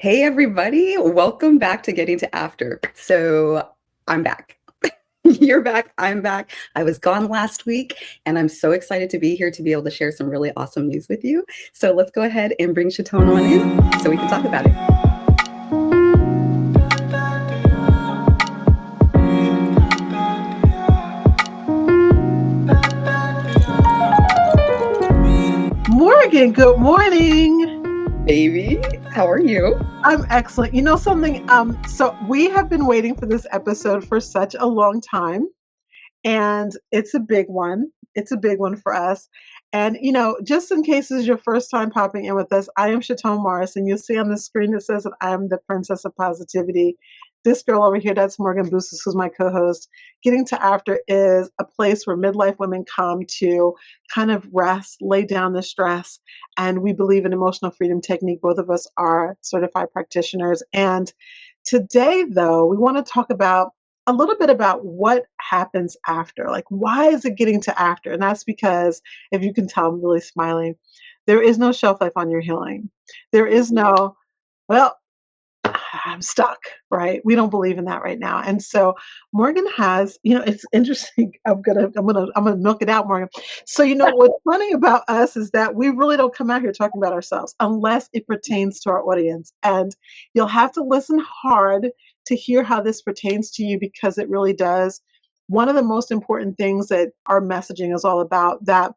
Hey everybody, welcome back to Getting to After. So I'm back. You're back. I'm back. I was gone last week and I'm so excited to be here to be able to share some really awesome news with you. So let's go ahead and bring Chatone on in so we can talk about it. Morgan, good morning. Baby, how are you? I'm excellent. You know something? So we have been waiting for this episode for such a long time, and it's a big one. It's a big one for us. And just in case this is your first time popping in with us, I am Chatone Morris, and you'll see on the screen that says that I am the Princess of Positivity. This girl over here, that's Morgan Boostis, who's my co-host. Getting to After is a place where midlife women come to kind of rest, lay down the stress, and we believe in emotional freedom technique. Both of us are certified practitioners. And today, though, we want to talk about a little bit about what happens after. Like, why is it getting to after? And that's because, if you can tell, I'm really smiling. There is no shelf life on your healing. There is no, well, I'm stuck, right? We don't believe in that right now. And so Morgan has, it's interesting. I'm gonna milk it out, Morgan. So what's funny about us is that we really don't come out here talking about ourselves unless it pertains to our audience. And you'll have to listen hard to hear how this pertains to you because it really does. One of the most important things that our messaging is all about that,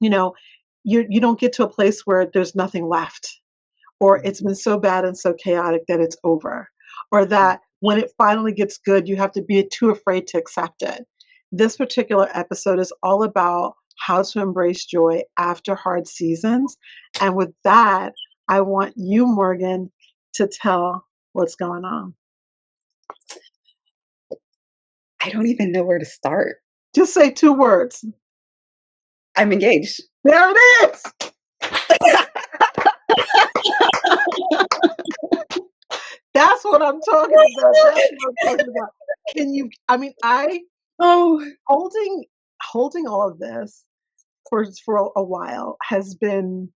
you know, you don't get to a place where there's nothing left, or it's been so bad and so chaotic that it's over, or that when it finally gets good, you have to be too afraid to accept it. This particular episode is all about how to embrace joy after hard seasons. And with that, I want you, Morgan, to tell what's going on. I don't even know where to start. Just say two words. I'm engaged. There it is. That's what I'm talking about. That's what I'm talking about. Can you, I mean, Oh, holding all of this for a while has been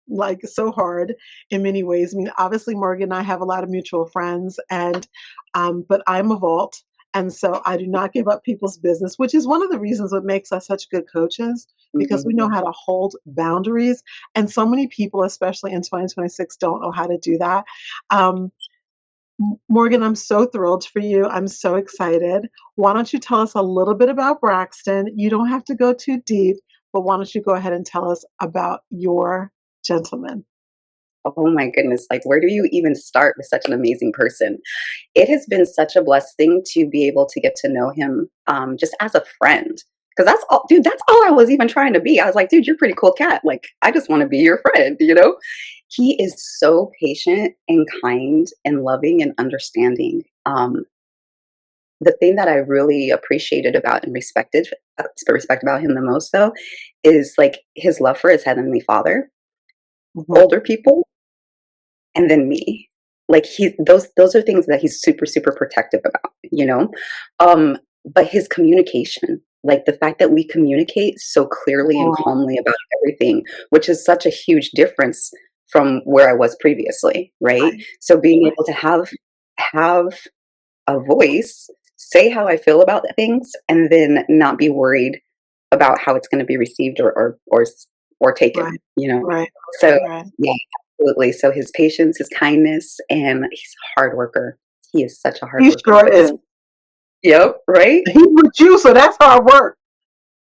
like so hard in many ways. I mean, obviously Morgan and I have a lot of mutual friends, and but I'm a vault, and so I do not give up people's business, which is one of the reasons what makes us such good coaches, because we know mhm. how to hold boundaries. And so many people, especially in 2026, don't know how to do that. Um, Morgan, I'm so thrilled for you. I'm so excited. Why don't you tell us a little bit about Braxton? You don't have to go too deep, but why don't you go ahead and tell us about your gentleman? Oh my goodness. Like, where do you even start with such an amazing person? It has been such a blessing to be able to get to know him just as a friend. Because that's all, dude, that's all I was even trying to be. I was like, dude, you're a pretty cool cat. Like, I just want to be your friend, you know? He is so patient and kind and loving and understanding. The thing that I really appreciated about and respect about him the most, though, is like his love for his heavenly father, Mhm. older people, and then me. Like those are things that he's super super protective about, you know. But his communication, like the fact that we communicate so clearly and Oh, calmly about everything, which is such a huge difference from where I was previously, right? right, So being right, able to have a voice, say how I feel about things, and then not be worried about how it's going to be received or taken, right, you know. right, So right. yeah, absolutely. So his patience, his kindness, and he's a hard worker. He is such a hard He worker. sure is. Yep, right. He with you, so that's hard work.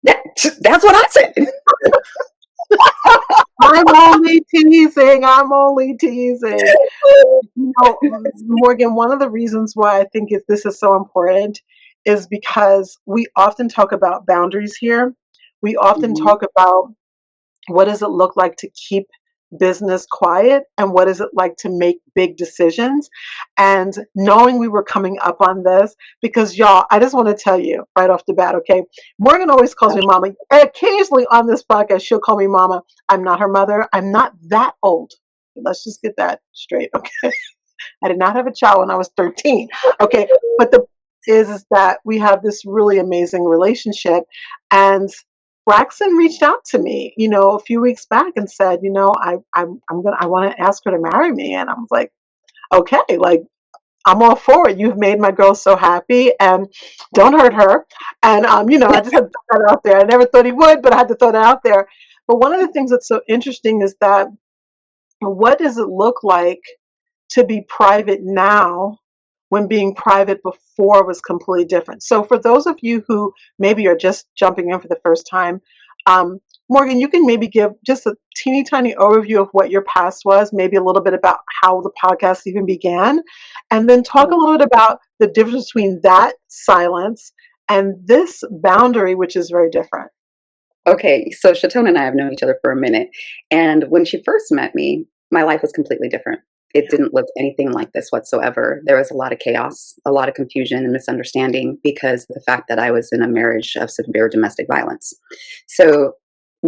That, that's what I said. I'm only teasing. I'm only teasing. Morgan, one of the reasons why I think this is so important is because we often talk about boundaries here. We often Mhm. talk about what does it look like to keep business quiet and what is it like to make big decisions. And knowing we were coming up on this, because y'all, I just want to tell you right off the bat, okay? Morgan always calls me mama. Occasionally on this podcast, she'll call me mama. I'm not her mother. I'm not that old. Let's just get that straight, okay? I did not have a child when I was 13. Okay. But the is that we have this really amazing relationship. And Braxton reached out to me, a few weeks back and said, I want to ask her to marry me. And I was like, okay, like, I'm all for it. You've made my girl so happy, and don't hurt her. And I just had to throw that out there. I never thought he would, but I had to throw that out there. But one of the things that's so interesting is that what does it look like to be private now when being private before was completely different? So for those of you who maybe are just jumping in for the first time, Morgan, you can maybe give just a teeny tiny overview of what your past was, maybe a little bit about how the podcast even began, and then talk a little bit about the difference between that silence and this boundary, which is very different. Okay, so Chatone and I have known each other for a minute, and when she first met me, my life was completely different. It didn't look anything like this whatsoever. There was a lot of chaos, a lot of confusion and misunderstanding because of the fact that I was in a marriage of severe domestic violence. So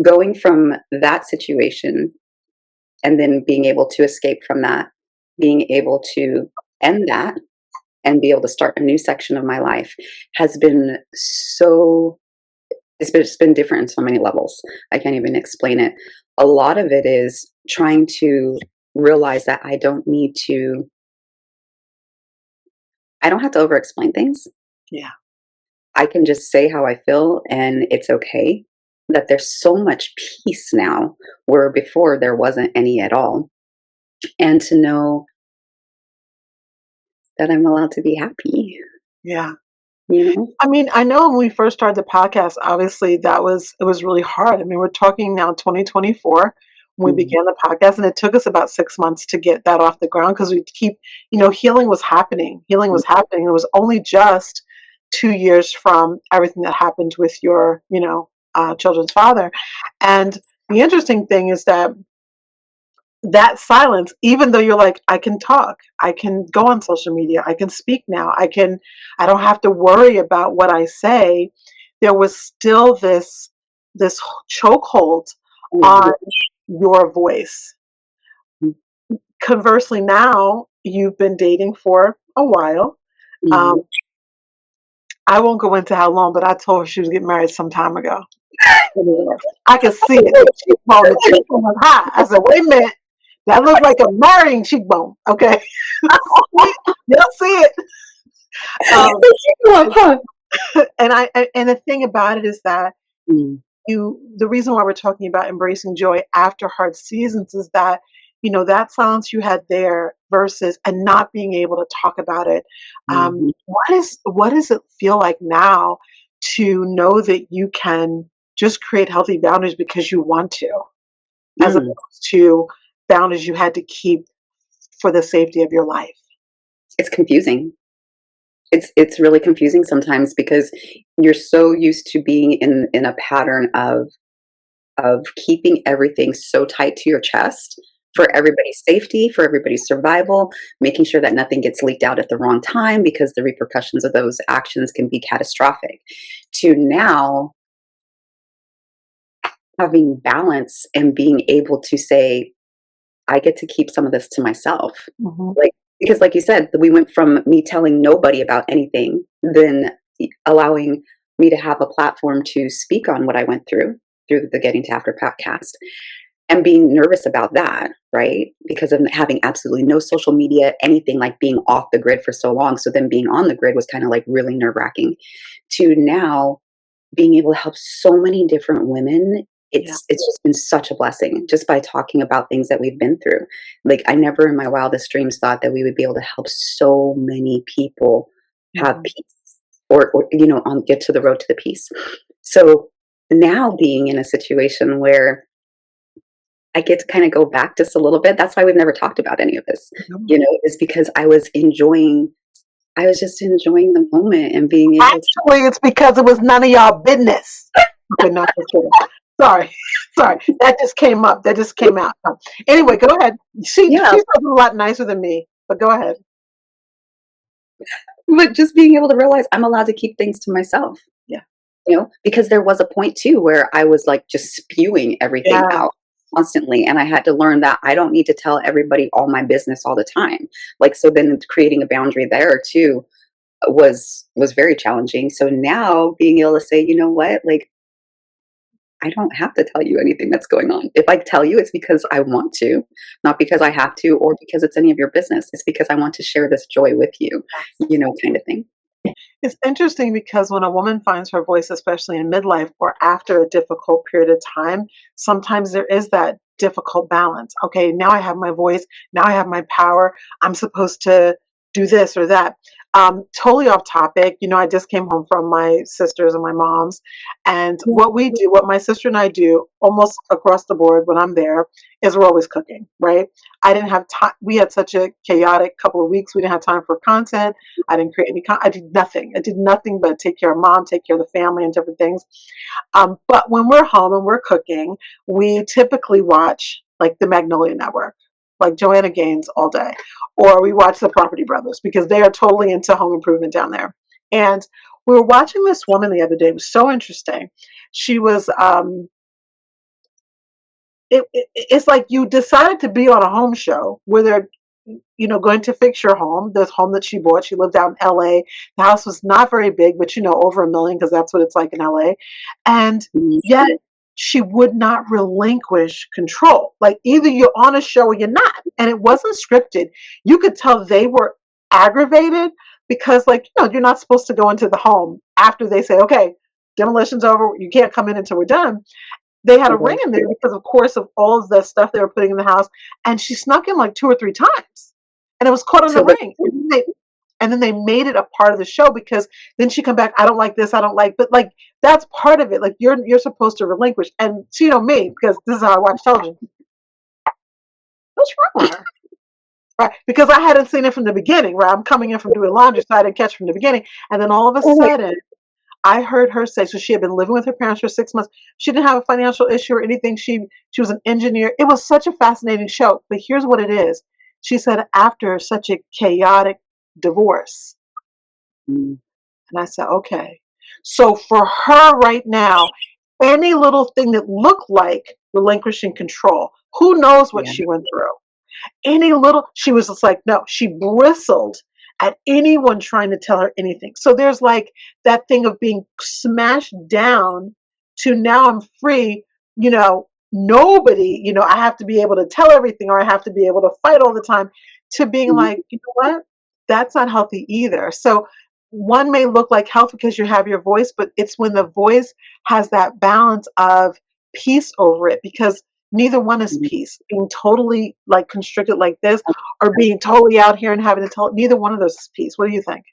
going from that situation and then being able to escape from that, being able to end that and be able to start a new section of my life has been so it's been different in so many levels. I can't even explain it. A lot of it is trying to realize that I don't have to over explain things. Yeah. I can just say how I feel and it's okay. That there's so much peace now where before there wasn't any at all. And to know that I'm allowed to be happy, Yeah. you know? I mean, I know when we first started the podcast, obviously it was really hard. I mean, we're talking now 2024 when we Mhm. began the podcast, and it took us about 6 months to get that off the ground because we keep, healing was happening. Healing was happening. It was only just 2 years from everything that happened with your, children's father. And the interesting thing is that silence, even though you're like, I can talk, I can go on social media, I can speak now, I don't have to worry about what I say, there was still this chokehold on Mhm. your voice. Conversely, now you've been dating for a while. Um, Mhm. I won't go into how long, but I told her she was getting married some time ago. I could see it. The cheekbone was high. I said, wait a minute. That looks like a marrying cheekbone. Okay. You'll see it. Um, Huh? and the thing about it is that Mm. the reason why we're talking about embracing joy after hard seasons is that, that silence you had there versus and not being able to talk about it. Mhm. What does it feel like now to know that you can just create healthy boundaries because you want to, as Mm. opposed to boundaries you had to keep for the safety of your life? It's confusing. It's really confusing sometimes because you're so used to being in a pattern of keeping everything so tight to your chest for everybody's safety, for everybody's survival, making sure that nothing gets leaked out at the wrong time because the repercussions of those actions can be catastrophic. To now having balance and being able to say, I get to keep some of this to myself. Mhm. Like, because like you said, we went from me telling nobody about anything, then allowing me to have a platform to speak on what I went through the Getting to After podcast and being nervous about that, right? Because of having absolutely no social media, anything, like being off the grid for so long. So then being on the grid was kind of like really nerve wracking to now being able to help so many different women. Yeah. It's just been such a blessing just by talking about things that we've been through. Like I never in my wildest dreams thought that we would be able to help so many people have Mhm. peace or on get to the road to the peace. So now being in a situation where I get to kind of go back just a little bit. That's why we've never talked about any of this, Mhm. is because I was just enjoying the moment and being able to. Actually, it's because it was none of y'all business. Okay, not just kidding. Sorry, sorry. That just came up. That just came out. Anyway, go ahead. Yeah, She's a lot nicer than me, but go ahead. but just being able to realize I'm allowed to keep things to myself, Yeah. because there was a point too where I was like just spewing everything Yeah. out constantly. And I had to learn that I don't need to tell everybody all my business all the time. Like, so then creating a boundary there too was very challenging. So now being able to say, you know what, like I don't have to tell you anything that's going on. If I tell you, it's because I want to, not because I have to or because it's any of your business. It's because I want to share this joy with you, kind of thing. It's interesting because when a woman finds her voice, especially in midlife or after a difficult period of time, sometimes there is that difficult balance. Okay, now I have my voice, now I have my power. I'm supposed to do this or that. Totally off topic. I just came home from my sisters and my mom's, and Yeah. what my sister and I do almost across the board when I'm there is we're always cooking, right? I didn't have time. We had such a chaotic couple of weeks. We didn't have time for content. I didn't create any. I did nothing. I did nothing but take care of mom, take care of the family, and different things. But when we're home and we're cooking, we typically watch like the Magnolia Network, like Joanna Gaines all day, or we watch the Property Brothers because they are totally into home improvement down there. And we were watching this woman the other day. It was so interesting. She was it's like you decided to be on a home show where they're going to fix your home, this home that she bought. She lived out in LA. The house was not very big, but over a million because that's what it's like in LA. And Mhm. yet she would not relinquish control. Like either you're on a show or you're not. And it wasn't scripted. You could tell they were aggravated because you're not supposed to go into the home after they say, okay, demolition's over. You can't come in until we're done. They had a ring Mhm. in there because, of course, of all of the stuff they were putting in the house, and she snuck in like 2 or 3 times, and it was caught on the So, but ring. And then they made it a part of the show because then she come back, "I don't like this, I don't like," but, that's part of it, like, you're supposed to relinquish, and she know me because this is how I watch television. What's wrong with her? Right, because I hadn't seen it from the beginning, right? I'm coming in from doing laundry, so I didn't catch from the beginning, and then all of a oh my, sudden I heard her say, so she had been living with her parents for 6 months. She didn't have a financial issue or anything. She was an engineer. It was such a fascinating show. But here's what it is. She said after such a chaotic divorce, mm, and I said, okay. So for her right now, any little thing that looked like relinquishing control, who knows what yeah. she went through? Any little, she was just like, no, she bristled at anyone trying to tell her anything. So there's like that thing of being smashed down to now I'm free, nobody, I have to be able to tell everything or I have to be able to fight all the time, to being Mhm. like, you know what? That's not healthy either. So one may look like health because you have your voice, but it's when the voice has that balance of peace over it because neither one is Mhm. peace. Being totally like constricted like this or being totally out here and having to tell, neither one of those is peace. What do you think?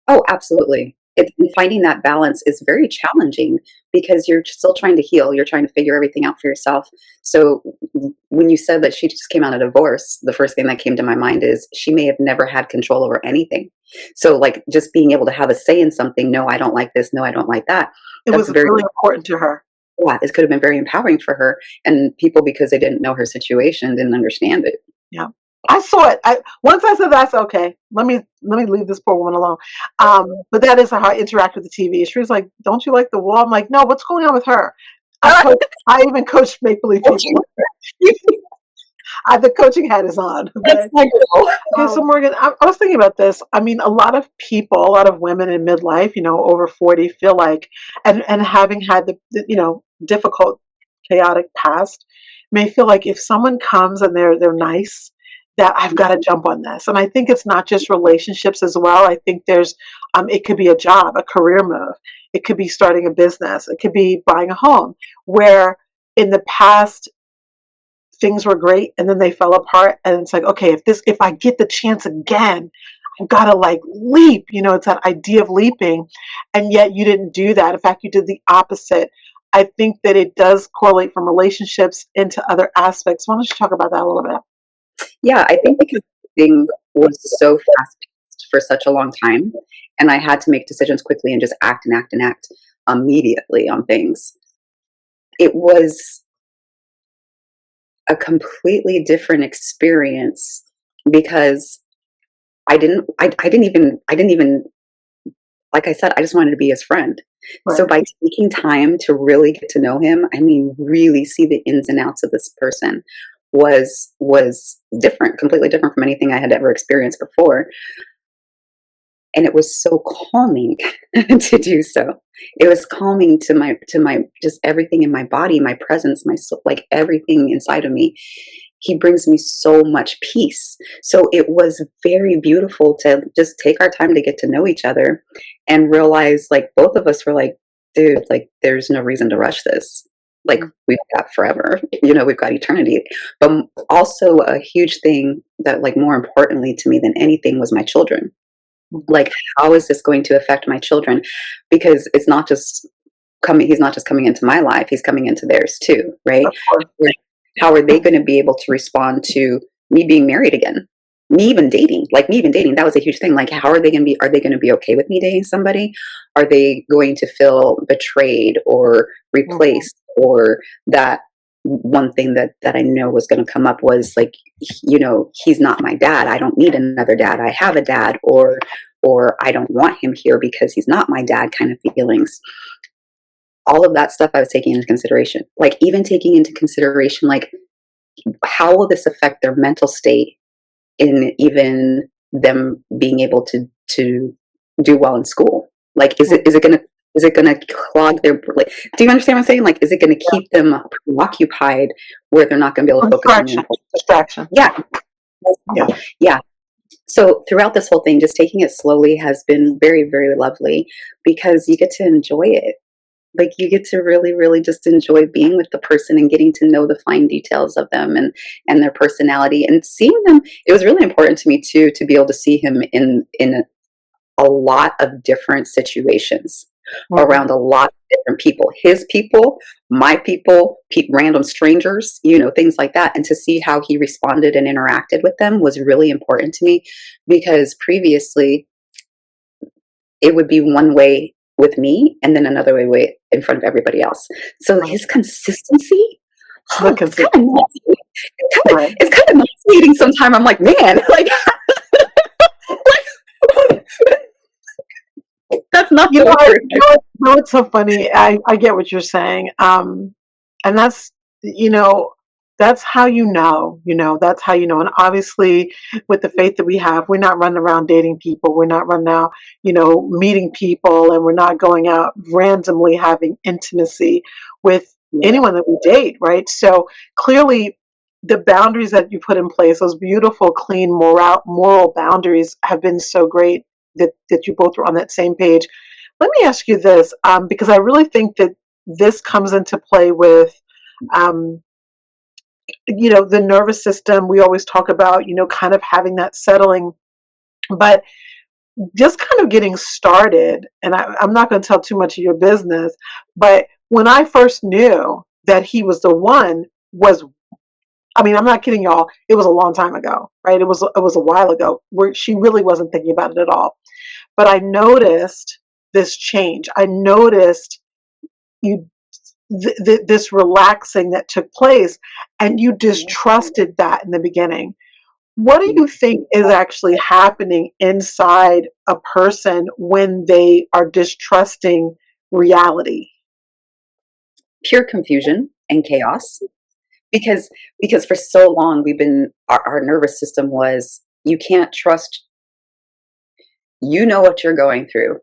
Oh, absolutely. And finding that balance is very challenging because you're still trying to heal. You're trying to figure everything out for yourself. So when you said that she just came out of divorce, the first thing that came to my mind is she may have never had control over anything. So like just being able to have a say in something, no, I don't like this, no, I don't like that. It That's was very, really important to her. yeah, this could have been very empowering for her. And people, because they didn't know her situation, didn't understand it. Yeah. I saw it. Once I said that, I said, okay, let me leave this poor woman alone. But that is how I interact with the TV. She was like, "Don't you like the wall?" I'm like, "No, what's going on with her?" I coach. I even coach make believe people. The coaching hat is on. That's Okay. my girl. Okay, so Morgan, I was thinking about this. I mean, a lot of people, a lot of women in midlife, over 40, feel like, and having had the difficult, chaotic past, may feel like if someone comes and they're nice, that I've got to jump on this. And I think it's not just relationships as well. I think it could be a job, a career move. It could be starting a business. It could be buying a home, where in the past things were great and then they fell apart and it's like, okay, if I get the chance again, I've got to like leap. It's that idea of leaping, and yet you didn't do that. In fact, you did the opposite. I think that it does correlate from relationships into other aspects. Why don't you talk about that a little bit? Yeah, I think because everything was so fast paced for such a long time, and I had to make decisions quickly and just act and act and act immediately on things. It was a completely different experience because I didn't even, like I said, I just wanted to be his friend. So Right. by taking time to really get to know him, I mean, really see the ins and outs of this person was different, completely different from anything I had ever experienced before. and it was so calming to do so. It was calming to my just everything in my body, my presence, my soul, like everything inside of me. He brings me so much peace. So it was very beautiful to just take our time to get to know each other and realize, like, both of us were like, dude, like, there's no reason to rush this. Like, we've got forever, we've got eternity. But also, a huge thing that, like, more importantly to me than anything was my children. Like, how is this going to affect my children? Because he's not just coming into my life, he's coming into theirs too, right? Of course. How are they going to be able to respond to me being married again? Me even dating, that was a huge thing. Like, how are they going to be? Are they going to be okay with me dating somebody? Are they going to feel betrayed or Mhm. replaced? Or that one thing that I know was going to come up was like, he's not my dad. I don't need another dad. I have a dad, or I don't want him here because he's not my dad kind of feelings. All of that stuff I was taking into consideration. Like, even taking into consideration, like, how will this affect their mental state in even them being able to do well in school? Like, is it gonna clog their, like, do you understand what I'm saying? Like, is it gonna Yeah. keep them preoccupied where they're not gonna be able to focus on the Distraction. important? Distraction. Yeah, Yeah. yeah. So throughout this whole thing, just taking it slowly has been very, very lovely because you get to enjoy it. Like, you get to really, really just enjoy being with the person and getting to know the fine details of them and their personality and seeing them. It was really important to me too to be able to see him in a lot of different situations Mhm. around a lot of different people. His people, my people, random strangers, things like that. And to see how he responded and interacted with them was really important to me because previously it would be one way with me and then another way in front of everybody else. So Right. his consistency, The it's kind of consistency. nauseating. Right. It's kind of nauseating sometimes. I'm like, man, like, that's not You know, the I, word. it's so funny. I get what you're saying. And you know, that's how that's how And obviously, with the faith that we have, we're not running around dating people. We're not running out, meeting people, and we're not going out randomly having intimacy with Yeah. anyone that we date, right? So clearly, the boundaries that you put in place, those beautiful, clean, moral boundaries, have been so great that you both were on that same page. Let me ask you this, because I really think that this comes into play with, um, the nervous system. We always talk about, kind of having that settling, but just kind of getting started. And I'm not going to tell too much of your business, but when I first knew that he was the one, was I mean, I'm not kidding y'all. It was a long time ago, right? It was a while ago where she really wasn't thinking about it at all. But I noticed this change. I noticed you this relaxing that took place, and you distrusted that in the beginning. What do you think is actually happening inside a person when they are distrusting reality? Pure confusion and chaos. Because for so long our nervous system was, you can't trust, what you're going through,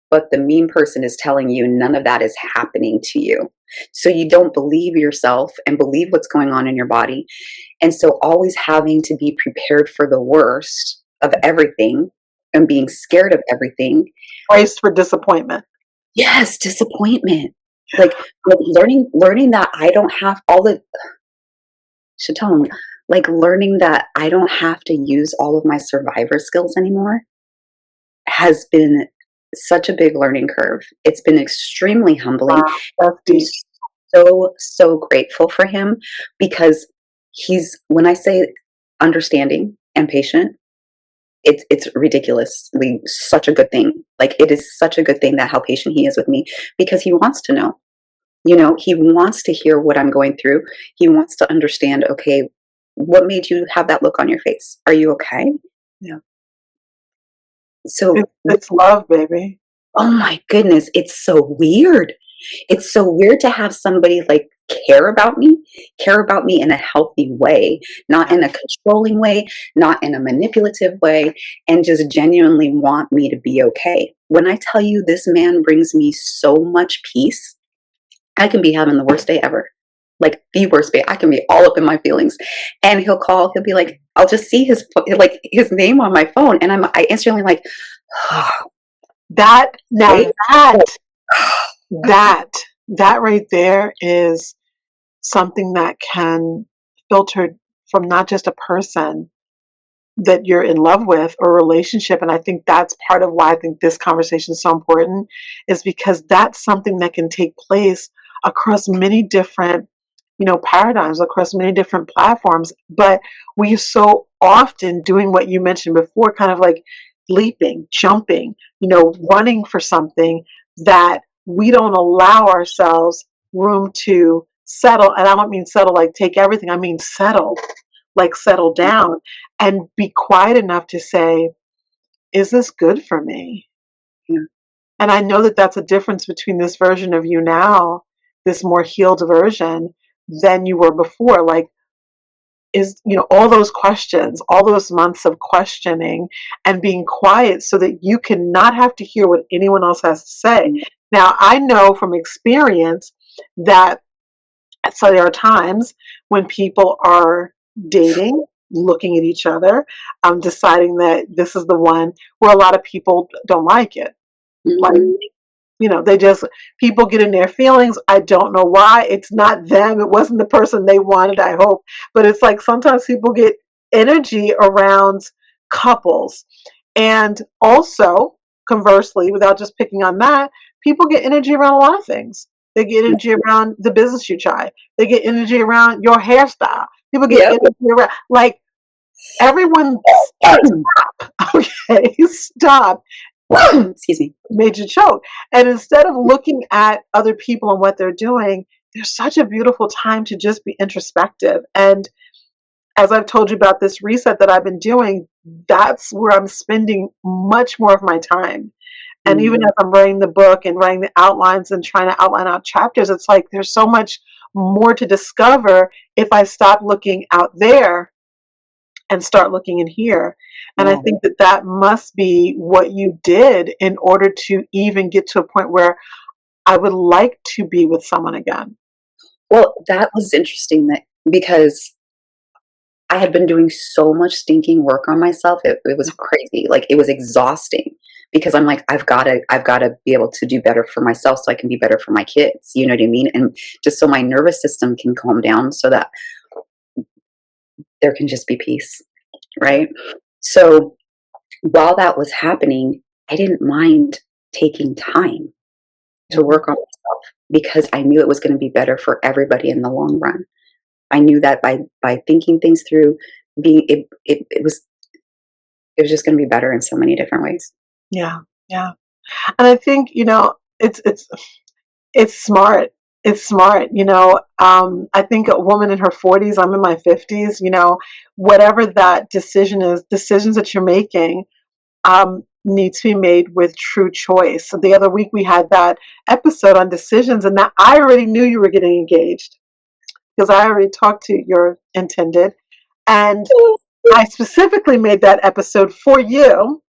but the mean person is telling you none of that is happening to you. So you don't believe yourself and believe what's going on in your body. And so always having to be prepared for the worst of everything and being scared of everything. Braced for disappointment. Yes, disappointment. Like learning that I don't have all the Chatone, like learning that I don't have to use all of my survivor skills anymore has been such a big learning curve. It's been extremely humbling. Wow, that's I'm deep. so, so grateful for him because when I say understanding and patient, it's ridiculously such a good thing. Like, it is such a good thing that how patient he is with me because he wants to know. He wants to hear what I'm going through. He wants to understand, okay, what made you have that look on your face? Are you okay? Yeah, So, it's love, baby. oh my goodness, it's so weird. It's so weird to have somebody like care about me in a healthy way, not Yeah. in a controlling way, not in a manipulative way, and just genuinely want me to be okay. When I tell you this man brings me so much peace, I can be having the worst day ever. Like the worst day. I can be all up in my feelings. And he'll be like, I'll just see like his name on my phone. And I instantly like, Yeah. That now right? that that that right there is something that can filter from not just a person that you're in love with or relationship. And I think that's part of why I think this conversation is so important, is because that's something that can take place across many different, paradigms, across many different platforms. But we so often doing what you mentioned before, kind of like leaping, jumping, running for something, that we don't allow ourselves room to settle. And I don't mean settle like take everything, I mean settle, like settle down and be quiet enough to say, is this good for me? Yeah. And I know that that's a difference between this version of you now, this more healed version, than you were before. Like, is, all those questions, all those months of questioning and being quiet so that you can not have to hear what anyone else has to say. Mm, Now, I know from experience that so there are times when people are dating, looking at each other, deciding that this is the one, where a lot of people don't like it. Like, mhm. they just, people get in their feelings. I don't know why. It's not them. It wasn't the person they wanted, I hope. But it's like sometimes people get energy around couples. And also, conversely, without just picking on that, people get energy around a lot of things. They get energy around the business you try. They get energy around your hairstyle. People get Yep. energy around, like, everyone, okay, stop. Excuse me. Major choke. And instead of looking at other people and what they're doing, there's such a beautiful time to just be introspective. And as I've told you about this reset that I've been doing, that's where I'm spending much more of my time. And even Mm, as I'm writing the book and writing the outlines and trying to outline out chapters, it's like there's so much more to discover if I stop looking out there and start looking in here. And I yeah. think that that must be what you did in order to even get to a point where I would like to be with someone again. Well, that was interesting that because I had been doing so much stinking work on myself. It was crazy. Like it was exhausting because I'm like, I've gotta be able to do better for myself so I can be better for my kids. You know what I mean? And just so my nervous system can calm down so that there can just be peace. Right. So while that was happening, I didn't mind taking time to Mhm. work on myself because I knew it was going to be better for everybody in the long run. I knew that by thinking things through, being it was just going to be better in so many different ways. Yeah, yeah. And I think, it's smart. It's smart. I think a woman in her 40s, I'm in my 50s, whatever that decision is, decisions that you're making need to be made with true choice. So the other week we had that episode on decisions, and that I already knew you were getting engaged because I already talked to your intended. And I specifically made that episode for you,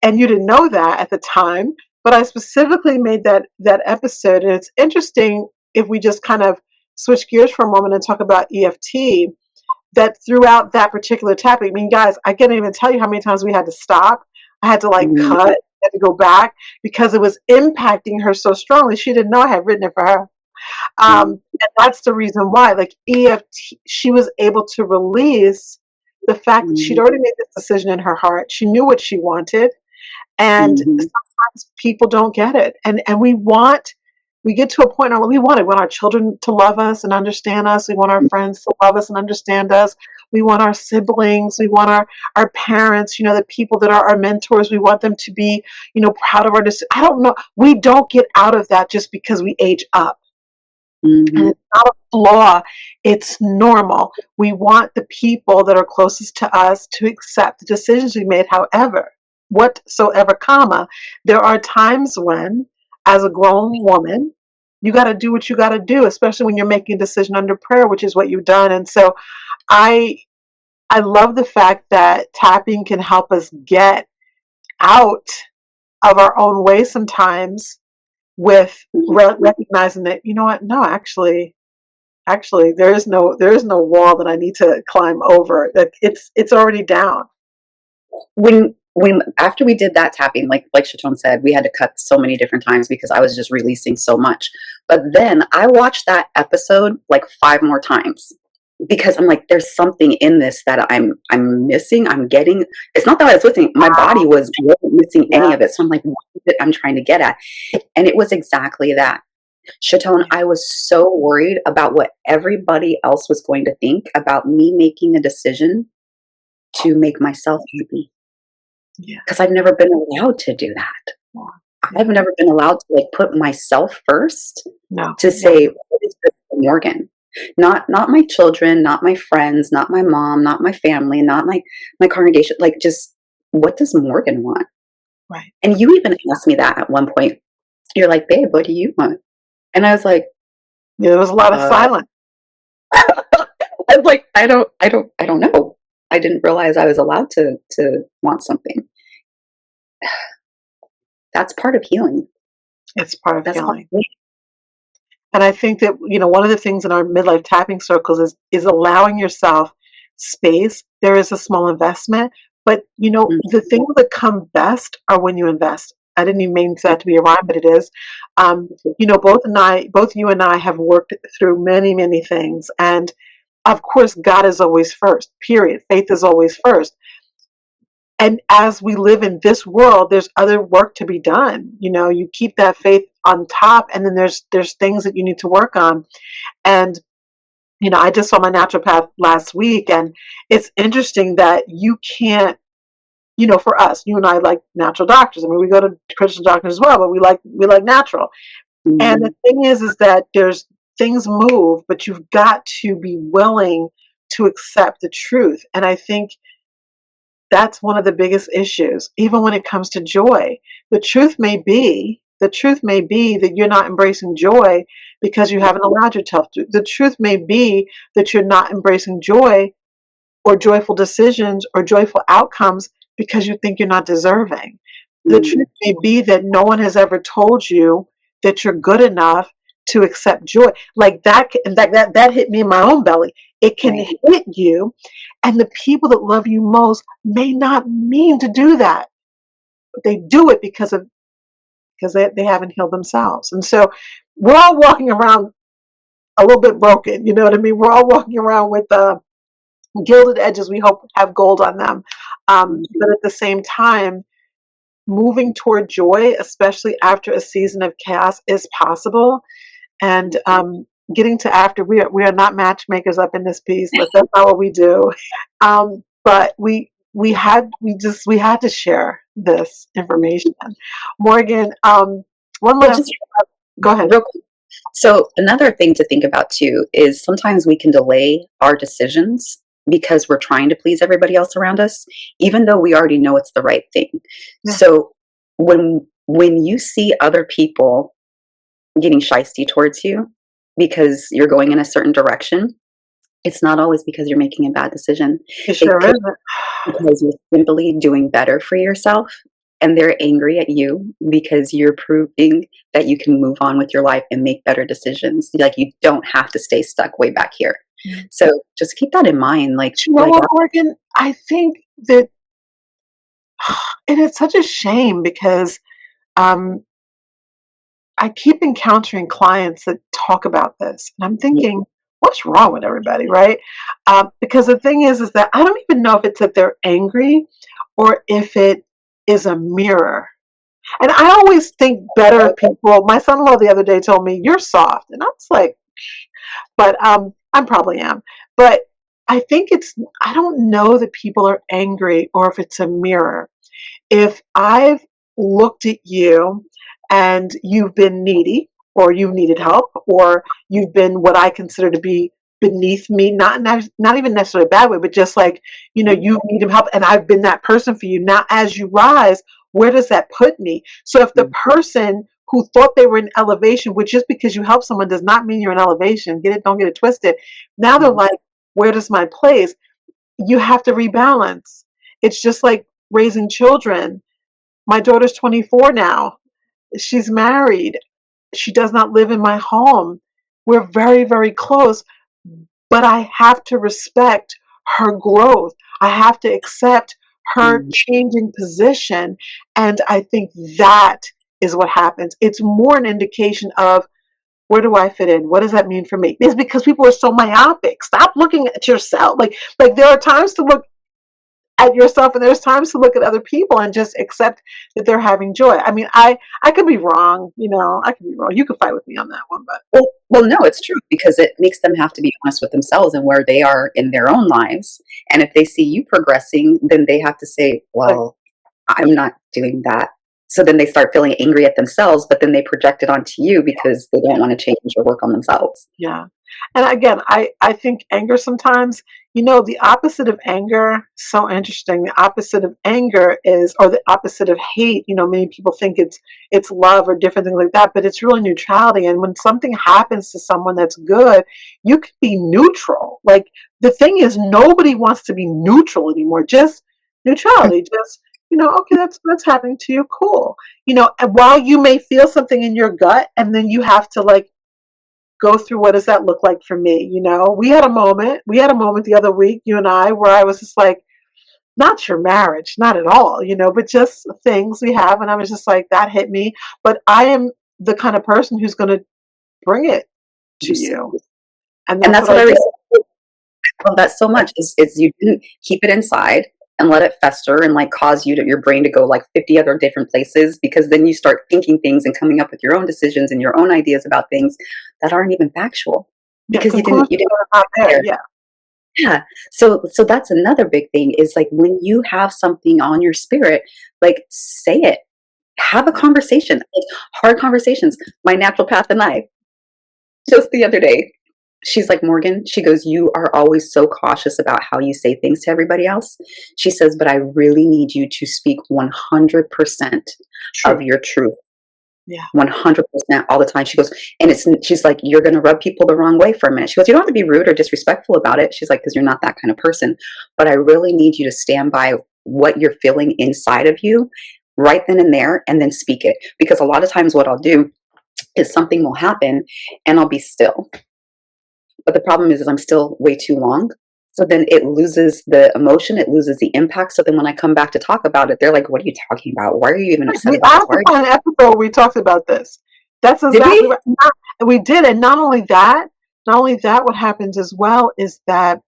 and you didn't know that at the time, but I specifically made that episode. And it's interesting if we just kind of switch gears for a moment and talk about EFT, that throughout that particular topic, I mean, guys, I can't even tell you how many times we had to stop. I had to like Mhm, cut, I had to go back because it was impacting her so strongly. She didn't know I had written it for her. mhm, And that's the reason why, like EFT, she was able to release the fact that she'd mhm, already made this decision in her heart. She knew what she wanted, and mhm, sometimes people don't get it. And we get to a point where we want our children to love us and understand us. We want our friends to love us and understand us. We want our siblings. We want our parents, the people that are our mentors. We want them to be, proud of our decision. I don't know. We don't get out of that just because we age up. And mhm, it's not a flaw, it's normal. We want the people that are closest to us to accept the decisions we made. However, whatsoever, comma, there are times when, as a grown woman, you got to do what you got to do, especially when you're making a decision under prayer, which is what you've done. And so I I love the fact that tapping can help us get out of our own way sometimes with recognizing that, you know what, no, actually there is no wall that I need to climb over. That it's already down. When after we did that tapping, like Chatone said, we had to cut so many different times because I was just releasing so much. But then I watched that episode like 5 more times because I'm like, there's something in this that I'm missing. I'm getting. It's not that I was listening. My body wasn't missing any Yeah. of it. So I'm like, what is it I'm trying to get at? And it was exactly that. Chatone, I was so worried about what everybody else was going to think about me making a decision to make myself happy Yeah. because I've never been allowed to do that. Yeah. I've never been allowed to like put myself first No. to Yeah. say what is good for Morgan. Not my children, not my friends, not my mom, not my family, not my congregation. Like just what does Morgan want? Right. And you even asked me that at one point. You're like, babe, what do you want? And I was like, Yeah, there was a lot of uh, silence. I was like, I don't know. I didn't realize I was allowed to want something. That's part of healing. It's part of That's part healing. of me. And I think that, one of the things in our midlife tapping circles is allowing yourself space. There is a small investment, but the things that come best are when you invest. I didn't even mean that to be a rhyme, but it is. Both you and I have worked through many, many things, and of course, God is always first. Period. Faith is always first. And as we live in this world, there's other work to be done. You keep that faith on top, and then there's things that you need to work on. And I just saw my naturopath last week, and it's interesting that you can't. For us, you and I like natural doctors. I mean, we go to Christian doctors as well, but we like natural. And the Mm, thing is that there's things move, but you've got to be willing to accept the truth. And I think that's one of the biggest issues, even when it comes to joy. The truth may be that you're not embracing joy because you haven't allowed yourself to. The truth may be that you're not embracing joy or joyful decisions or joyful outcomes because you think you're not deserving. The mm, truth may be that no one has ever told you that you're good enough to accept joy. Like that, that hit me in my own belly. It can right. hit you, and the people that love you most may not mean to do that, but they do it because they haven't healed themselves. And so we're all walking around a little bit broken. You know what I mean? We're all walking around with gilded edges. We hope have gold on them, but at the same time, moving toward joy, especially after a season of chaos, is possible. And getting to after, we are not matchmakers up in this piece. That's not what we do. But we had to share this information. Morgan, one Well, last. just Go ahead. real quick. So another thing to think about too is sometimes we can delay our decisions because we're trying to please everybody else around us, even though we already know it's the right thing. Yeah, So when you see other people getting shisty towards you because you're going in a certain direction, it's not always because you're making a bad decision. it It sure could isn't. be because you're simply doing better for yourself and they're angry at you because you're proving that you can move on with your life and make better decisions. Like you don't have to stay stuck way back here. So just keep that in mind. Like But you know like what, Morgan? I think that it is such a shame because um, I keep encountering clients that talk about this, and I'm thinking, what's wrong with everybody, right? Because the thing is that I don't even know if it's that they're angry or if it is a mirror. And I always think better of people. My son-in-law the other day told me, "You're soft," and I was like, "But I probably am." But I think it's. I don't know that people are angry or if it's a mirror. If I've looked at you and you've been needy or you've needed help or you've been what I consider to be beneath me, not even necessarily a bad way, but just like, you need help and I've been that person for you. Now, as you rise, where does that put me? So if the person who thought they were in elevation, which just because you help someone does not mean you're in elevation. Don't get it twisted. Now they're Mhm. like, where does my place? You have to rebalance. It's just like raising children. My daughter's 24 now. She's married. She does not live in my home. We're very, very close, but I have to respect her growth. I have to accept her Mm. changing position. And I think that is what happens. It's more an indication of, where do I fit in? What does that mean for me? It's because people are so myopic. Stop looking at yourself. Like there are times to look at yourself and there's times to look at other people and just accept that they're having joy. I mean, I could be wrong, I could be wrong. You could fight with me on that one, but Well, no, it's true because it makes them have to be honest with themselves and where they are in their own lives. And if they see you progressing, then they have to say, like, well, I'm not doing that. So then they start feeling angry at themselves, but then they project it onto you because they don't yeah. want to change or work on themselves. Yeah. And again, I think anger sometimes, the opposite of anger, so interesting. The opposite of anger is, or the opposite of hate, many people think it's love or different things like that, but it's really neutrality. And when something happens to someone that's good, you can be neutral. Like the thing is, nobody wants to be neutral anymore. Just neutrality. Just, okay, that's happening to you. Cool. And while you may feel something in your gut, and then you have to like go through, what does that look like for me? We had a moment the other week, you and I, where I was just like, not your marriage, not at all, but just things we have. And I was just like, that hit me. But I am the kind of person who's going to bring it to you. And And that's that's what what I I did. love that so much is you didn't keep it inside and let it fester and like cause your brain to go like 50 other different places because then you start thinking things and coming up with your own decisions and your own ideas about things that aren't even factual Yeah, because conclusions you didn't are not there. care. Yeah. Yeah. So that's another big thing is like when you have something on your spirit, like say it. Have a Yeah. conversation. Like hard conversations. My naturopath and I, just the other day, she's like, Morgan, she goes, you are always so cautious about how you say things to everybody else. She says, but I really need you to speak 100% of True. your truth. Yeah. 100% all the time. She goes, and she's like, you're going to rub people the wrong way for a minute. She goes, you don't have to be rude or disrespectful about it. She's like, because you're not that kind of person. But I really need you to stand by what you're feeling inside of you right then and there and then speak it. Because a lot of times what I'll do is something will happen and I'll be still. But the problem is I'm still way too long. So then it loses the emotion, it loses the impact. So then when I come back to talk about it, they're like, what are you talking about? Why are you even upset I about this? have to find an episode where we talked about this. That's Did exactly we? right. And we did. And not only that, what happens as well is that,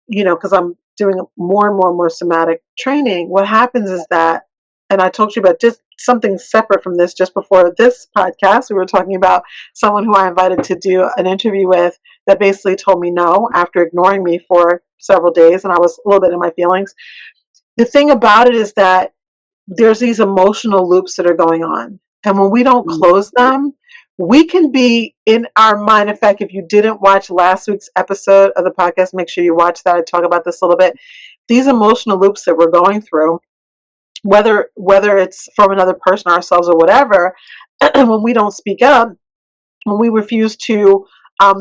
because I'm doing more and more and more somatic training, what happens is that, and I talked to you about just something separate from this just before this podcast, we were talking about someone who I invited to do an interview with that basically told me no after ignoring me for several days, and I was a little bit in my feelings. The thing about it is that there's these emotional loops that are going on. And when we don't Mm. close them, we can be in our mind. In fact, if you didn't watch last week's episode of the podcast, make sure you watch that. I talk about this a little bit. These emotional loops that we're going through, whether it's from another person, ourselves, or whatever, when we don't speak up, when we refuse to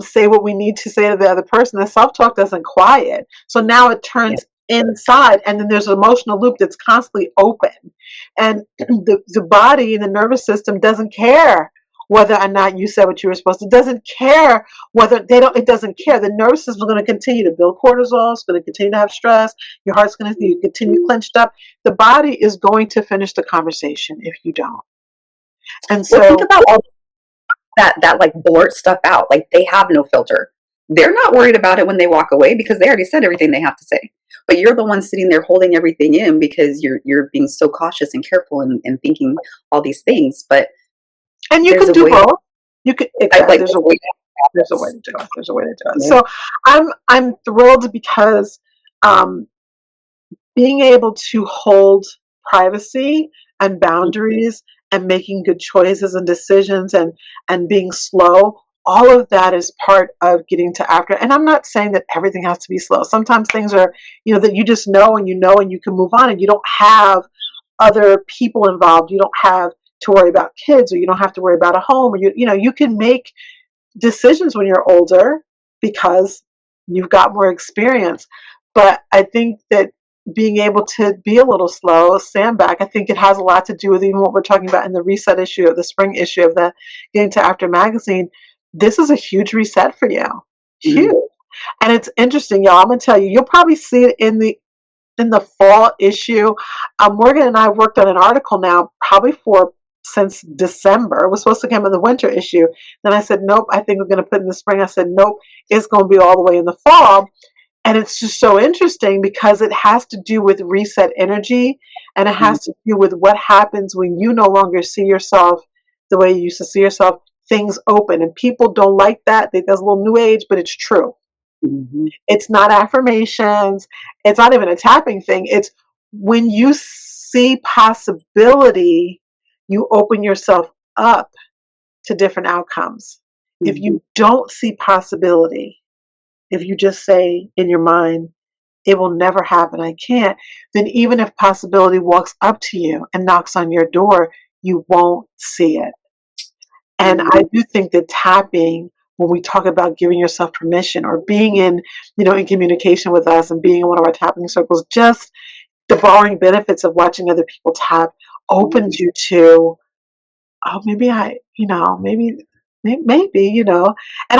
say what we need to say to the other person, the self-talk doesn't quiet. So now it Yeah. turns inside, and then there's an emotional loop that's constantly open. And the body and the nervous system doesn't care whether or not you said what you were supposed to. It doesn't care whether they don't, it doesn't care. The nervous system is going to continue to build cortisol, it's going to continue to have stress, your heart's going to continue clenched up. The body is going to finish the conversation if you don't. And Well, think so about all that like blurt stuff out. Like they have no filter. They're not worried about it when they walk away because they already said everything they have to say. But you're the one sitting there holding everything in because you're being so cautious and careful and thinking all these things. But and you there's can a do way. both. You can I exactly. like There's a way. There's a way to do it. There's a way to do it. yeah. So I'm thrilled because um, being able to hold privacy and boundaries and making good choices and decisions and being slow, all of that is part of getting to after. And I'm not saying that everything has to be slow. Sometimes things are, that you just know and you can move on and you don't have other people involved. You don't have to worry about kids, or you don't have to worry about a home, or you can make decisions when you're older because you've got more experience. But I think that being able to be a little slow, stand back, I think it has a lot to do with even what we're talking about in the reset issue of the spring issue of the Getting to After magazine. This is a huge reset for you. Huge. Mm-hmm. And it's interesting, y'all. I'm gonna tell you, you'll probably see it in the fall issue. Morgan and I worked on an article now, probably for since December. It was supposed to come in the winter issue. Then I said, nope, I think we're going to put it in the spring. I said, nope, it's going to be all the way in the fall. And it's just so interesting because it has to do with reset energy, and it has to do with what happens when you no longer see yourself the way you used to see yourself. Things open, and people don't like that. There's a little new age, but it's true. Mm-hmm. It's not affirmations. It's not even a tapping thing. It's when you see possibility, you open yourself up to different outcomes. If Mm-hmm. you don't see possibility, if you just say in your mind, it will never happen, I can't, then even if possibility walks up to you and knocks on your door, you won't see it. And I do think that tapping, when we talk about giving yourself permission or being in communication with us and being in one of our tapping circles, just the borrowing benefits of watching other people tap opens you to, oh, maybe, and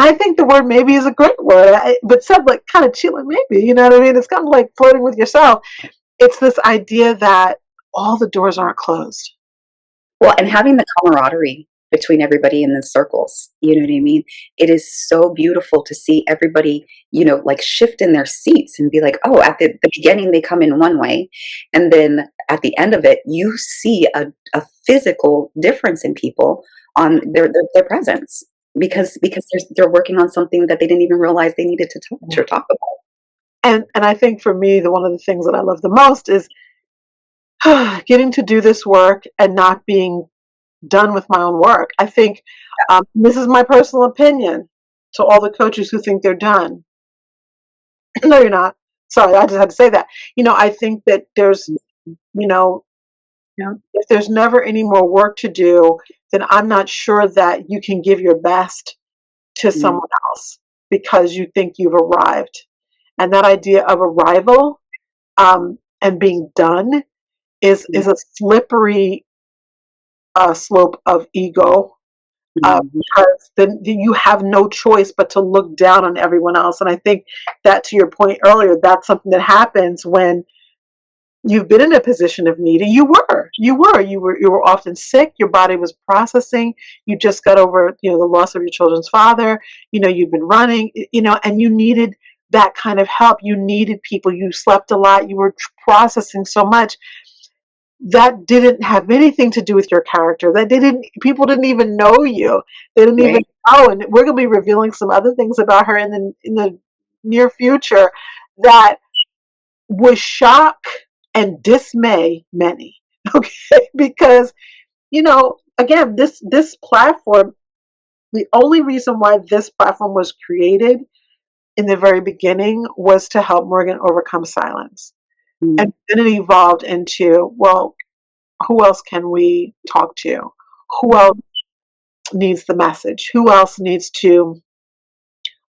I think the word maybe is a great word, but said like kind of chilling, maybe, you know what I mean? It's kind of like floating with yourself. It's this idea that all the doors aren't closed. Well, and having the camaraderie between everybody in the circles, you know what I mean? It is so beautiful to see everybody, like shift in their seats and be like, oh, at the beginning they come in one way. And then at the end of it, you see a physical difference in people on their presence because they're working on something that they didn't even realize they needed to touch or talk about. And I think for me, one of the things that I love the most is getting to do this work and not being done with my own work. I think this is my personal opinion to all the coaches who think they're done. No, you're not. Sorry, I just had to say that. I think that you know, Yeah. if there's never any more work to do, then I'm not sure that you can give your best to Mm-hmm. someone else because you think you've arrived. And that idea of arrival and being done is a slippery slope of ego, Mm-hmm. because then you have no choice but to look down on everyone else. And I think that, to your point earlier, that's something that happens when you've been in a position of need. And you were often sick. Your body was processing. You just got over the loss of your children's father. You've been running. And you needed that kind of help. You needed people. You slept a lot. You were processing so much. That didn't have anything to do with your character. People didn't even know you. They didn't even Right. know. And we're going to be revealing some other things about her in the near future that would shock and dismay many. Okay, because again, this platform. The only reason why this platform was created in the very beginning was to help Morgan overcome silence, Mm-hmm. and then it evolved into, well, who else can we talk to? Who else needs the message? Who else needs to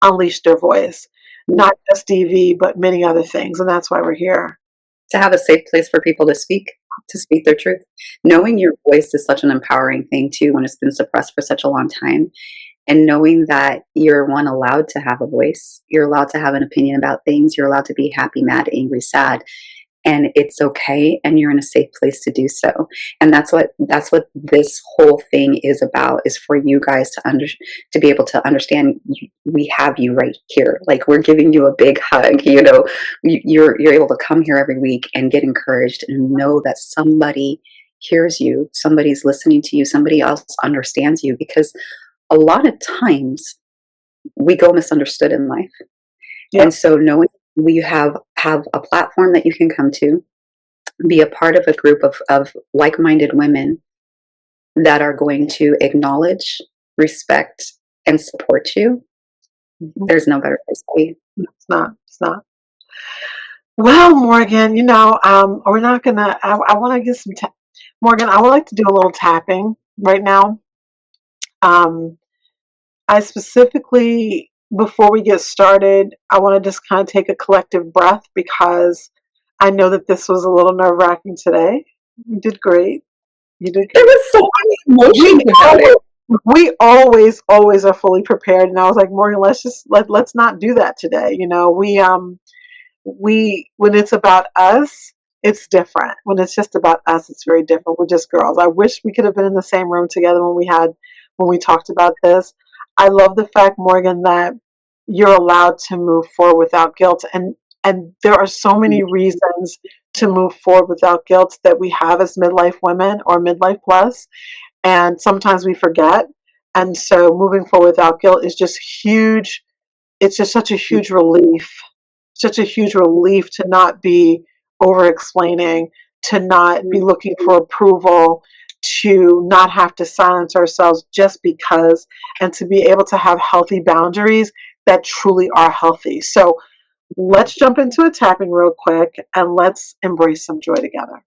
unleash their voice? Not just DV, but many other things. And that's why we're here. To have a safe place for people to speak their truth. Knowing your voice is such an empowering thing too when it's been suppressed for such a long time. And knowing that you're allowed to have a voice, you're allowed to have an opinion about things, you're allowed to be happy, mad, angry, sad, and it's okay, and you're in a safe place to do so. And that's what this whole thing is about, is for you guys to be able to understand, we have you right here. Like, we're giving you a big hug. You're able to come here every week and get encouraged and know that somebody hears you, somebody's listening to you, somebody else understands you, because a lot of times we go misunderstood in life. And Yep. so knowing we have a platform that you can come to, be a part of a group of like-minded women that are going to acknowledge, respect, and support you, Mhm. there's no better place to be. It's not. It's not. Well, Morgan, we're not gonna. I want to get some. Morgan, I would like to do a little tapping right now. Um, I specifically, before we get started, I want to just kind of take a collective breath because I know that this was a little nerve-wracking today. You did great. You did There great. was so many We emotions about always, it. we always are fully prepared, and I was like, Morgan, let's not do that today. We when it's about us, it's different. When it's just about us, it's very different. We're just girls. I wish we could have been in the same room together when we talked about this. I love the fact, Morgan, that you're allowed to move forward without guilt, and there are so many reasons to move forward without guilt that we have as midlife women or midlife plus, and sometimes we forget. And so moving forward without guilt is just huge. It's just such a huge relief to not be over explaining, to not be looking for approval, to not have to silence ourselves just because, and to be able to have healthy boundaries that truly are healthy. So let's jump into a tapping real quick and let's embrace some joy together.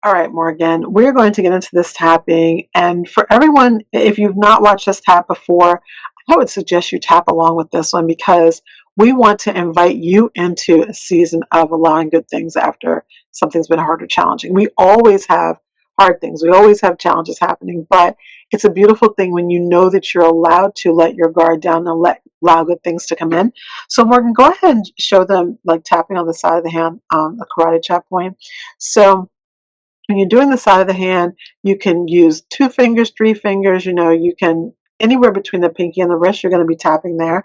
All right, Morgan, we're going to get into this tapping. And for everyone, if you've not watched this tap before, I would suggest you tap along with this one because we want to invite you into a season of allowing good things after something's been hard or challenging. We always have hard things, we always have challenges happening, but it's a beautiful thing when you know that you're allowed to let your guard down and allow good things to come in. So, Morgan, go ahead and show them like tapping on the side of the hand, a karate chop point. So, when you're doing the side of the hand, you can use 2 fingers, 3 fingers, you can anywhere between the pinky and the wrist, you're going to be tapping there.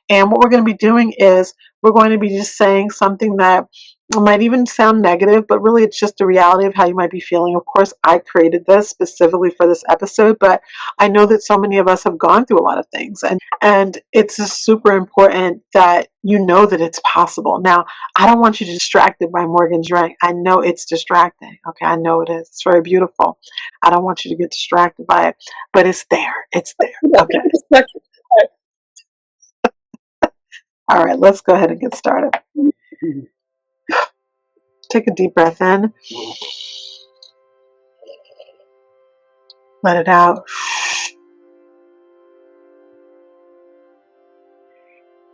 And what we're going to be doing is we're going to be just saying something that might even sound negative, but really it's just the reality of how you might be feeling. Of course, I created this specifically for this episode, but I know that so many of us have gone through a lot of things. And it's just super important that you know that it's possible. Now, I don't want you to be distracted by Morgan's ring. I know it's distracting. Okay, I know it is. It's very beautiful. I don't want you to get distracted by it, but it's there. It's there. Okay. All right, let's go ahead and get started. Take a deep breath in. Let it out.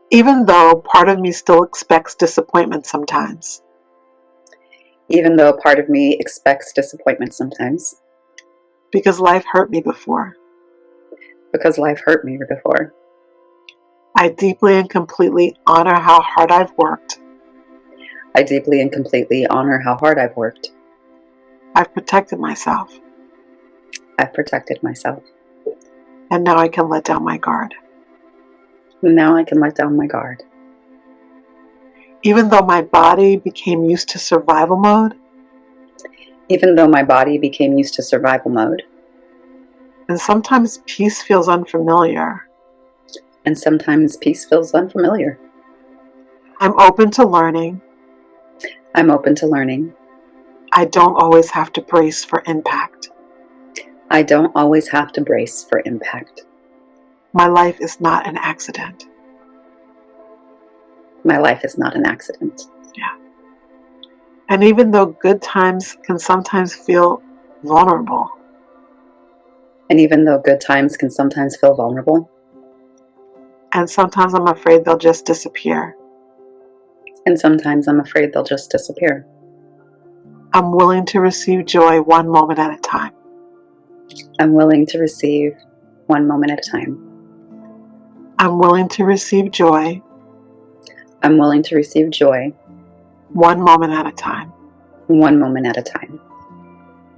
Even though part of me still expects disappointment sometimes. Even though part of me expects disappointment sometimes. Because life hurt me before. Because life hurt me before. I deeply and completely honor how hard I've worked. I deeply and completely honor how hard I've worked. I've protected myself. I've protected myself. And now I can let down my guard. Now I can let down my guard. Even though my body became used to survival mode. Even though my body became used to survival mode. And sometimes peace feels unfamiliar. And sometimes peace feels unfamiliar. I'm open to learning. I'm open to learning. I don't always have to brace for impact. I don't always have to brace for impact. My life is not an accident. My life is not an accident. Yeah. And even though good times can sometimes feel vulnerable. And even though good times can sometimes feel vulnerable. And sometimes I'm afraid they'll just disappear. And sometimes I'm afraid they'll just disappear. I'm willing to receive joy one moment at a time. I'm willing to receive one moment at a time. I'm willing to receive joy. I'm willing to receive joy. One moment at a time. One moment at a time.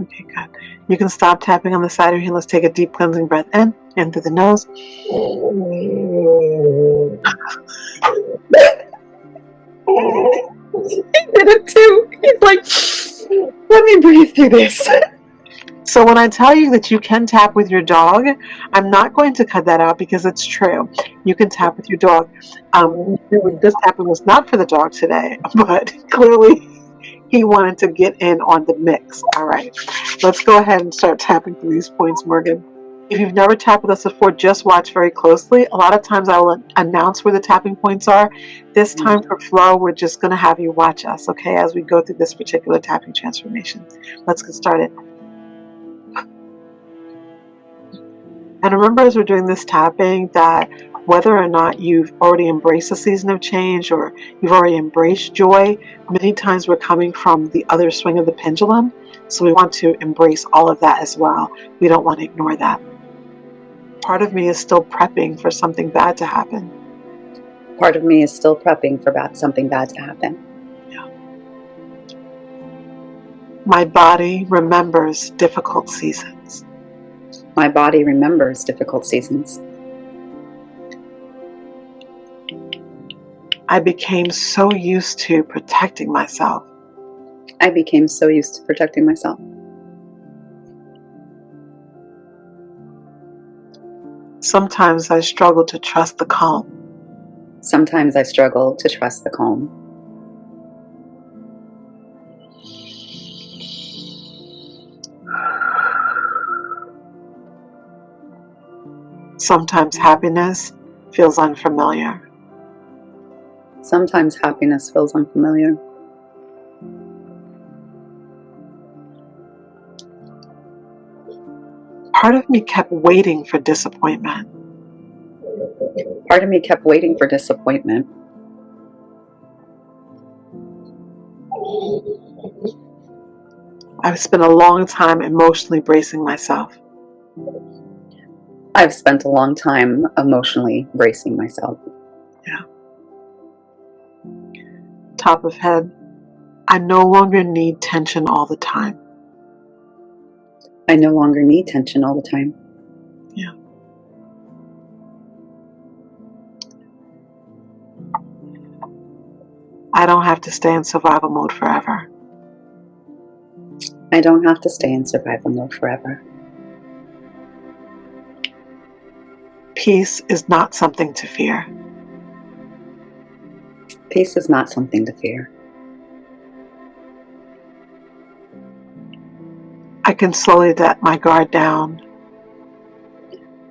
Okay, good. You can stop tapping on the side of your hand. Let's take a deep cleansing breath in through the nose. He did it too. He's like, let me breathe through this. So when I tell you that you can tap with your dog, I'm not going to cut that out because it's true. You can tap with your dog. This tapping was not for the dog today, but clearly he wanted to get in on the mix. All right, let's go ahead and start tapping through these points, Morgan. If you've never tapped with us before, just watch very closely. A lot of times I will announce where the tapping points are. This time for flow, we're just going to have you watch us, okay, as we go through this particular tapping transformation. Let's get started. And remember, as we're doing this tapping, that whether or not you've already embraced a season of change or you've already embraced joy, many times we're coming from the other swing of the pendulum. So we want to embrace all of that as well. We don't want to ignore that. Part of me is still prepping for something bad to happen. Part of me is still prepping for something bad to happen. Yeah. My body remembers difficult seasons. My body remembers difficult seasons. I became so used to protecting myself. I became so used to protecting myself. Sometimes I struggle to trust the calm. Sometimes I struggle to trust the calm. Sometimes happiness feels unfamiliar. Sometimes happiness feels unfamiliar. Part of me kept waiting for disappointment. Part of me kept waiting for disappointment. I've spent a long time emotionally bracing myself. I've spent a long time emotionally bracing myself. Yeah. Top of head, I no longer need tension all the time. I no longer need tension all the time. Yeah. I don't have to stay in survival mode forever. I don't have to stay in survival mode forever. Peace is not something to fear. Peace is not something to fear. I can slowly let my guard down.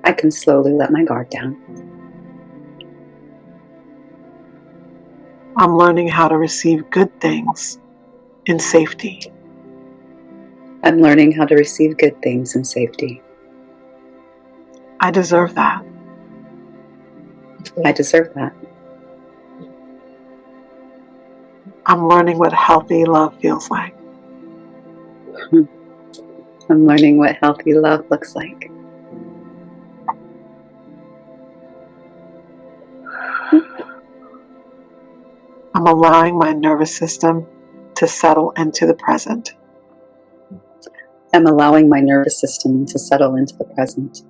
I can slowly let my guard down. I'm learning how to receive good things in safety. I'm learning how to receive good things in safety. I deserve that. I deserve that. I'm learning what healthy love feels like. I'm learning what healthy love looks like. I'm allowing my nervous system to settle into the present. I'm allowing my nervous system to settle into the present.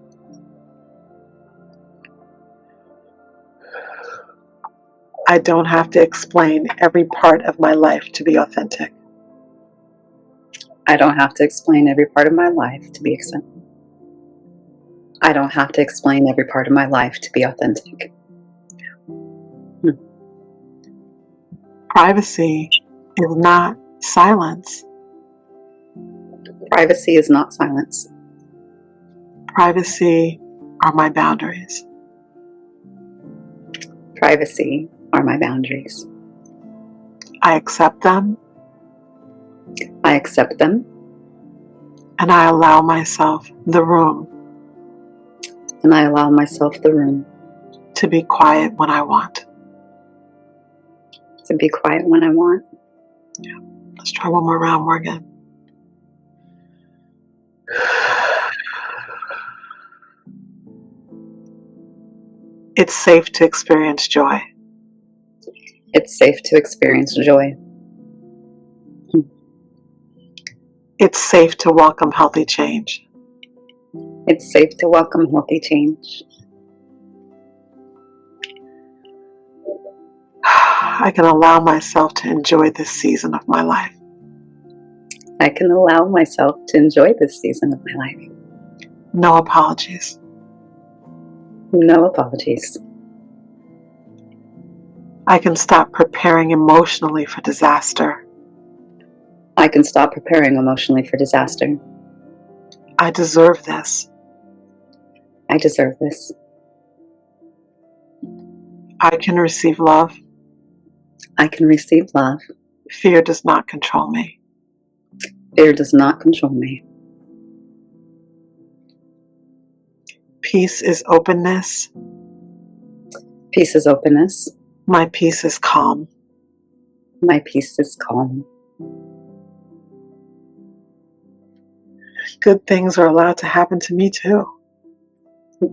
I don't have to explain every part of my life to be authentic. I don't have to explain every part of my life to be accepted. I don't have to explain every part of my life to be authentic. Privacy is not silence. Privacy is not silence. Privacy are my boundaries. Privacy are my boundaries. I accept them. I accept them. And I allow myself the room. And I allow myself the room to be quiet when I want. To be quiet when I want. Yeah. Let's try one more round, Morgan. It's safe to experience joy. It's safe to experience joy. It's safe to welcome healthy change. It's safe to welcome healthy change. I can allow myself to enjoy this season of my life. I can allow myself to enjoy this season of my life. No apologies. No apologies. I can stop preparing emotionally for disaster. I can stop preparing emotionally for disaster. I deserve this. I deserve this. I can receive love. I can receive love. Fear does not control me. Fear does not control me. Peace is openness. Peace is openness. My peace is calm. My peace is calm. Good things are allowed to happen to me too.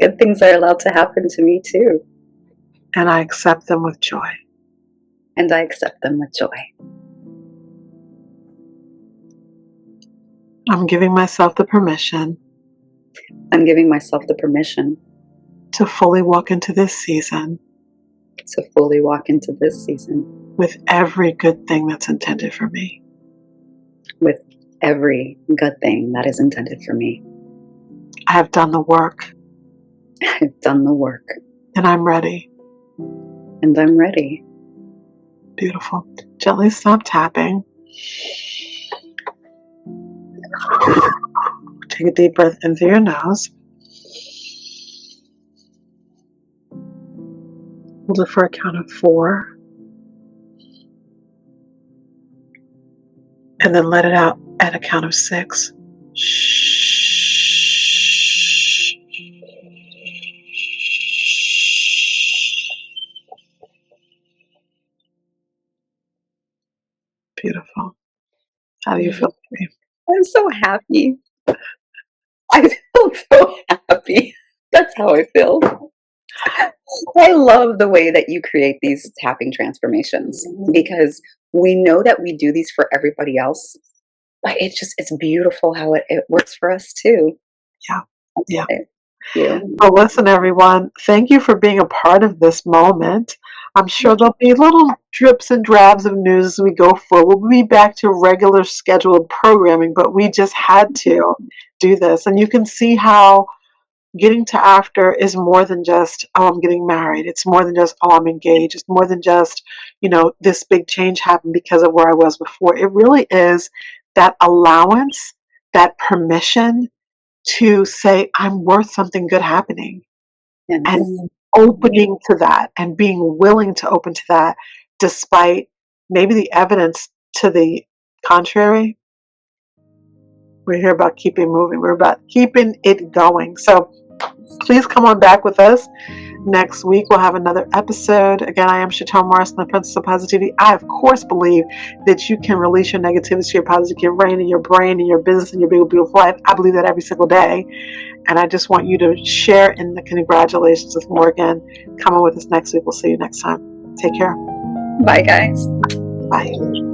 Good things are allowed to happen to me too. And I accept them with joy. And I accept them with joy. I'm giving myself the permission I'm giving myself the permission to fully walk into this season to fully walk into this season with every good thing that's intended for me. with every good thing that is intended for me. I have done the work. I've done the work. And I'm ready. And I'm ready. Beautiful. Gently stop tapping. Take a deep breath in through your nose. Hold it for a count of 4. And then let it out at a count of 6. Beautiful. How do you feel? I'm so happy. I feel so happy. That's how I feel. I love the way that you create these tapping transformations because we know that we do these for everybody else, but it's beautiful how it works for us too. Yeah. Yeah. Thank you. Well, listen, everyone, thank you for being a part of this moment. I'm sure there'll be little drips and drabs of news as we go forward. We'll be back to regular scheduled programming, but we just had to do this. And you can see how getting to after is more than just, oh, I'm getting married. It's more than just, oh, I'm engaged. It's more than just, this big change happened because of where I was before. It really is that allowance, that permission to say, I'm worth something good happening, Yes. and opening to that and being willing to open to that despite maybe the evidence to the contrary. We're here about keeping moving. We're about keeping it going. So please come on back with us. Next week, we'll have another episode. Again, I am Chatone Morganne, the Princess of Positivity. I, of course, believe that you can release your negativity, your positive rain in your brain, in your business, in your big, beautiful life. I believe that every single day. And I just want you to share in the congratulations with Morgan. Come on with us next week. We'll see you next time. Take care. Bye, guys. Bye.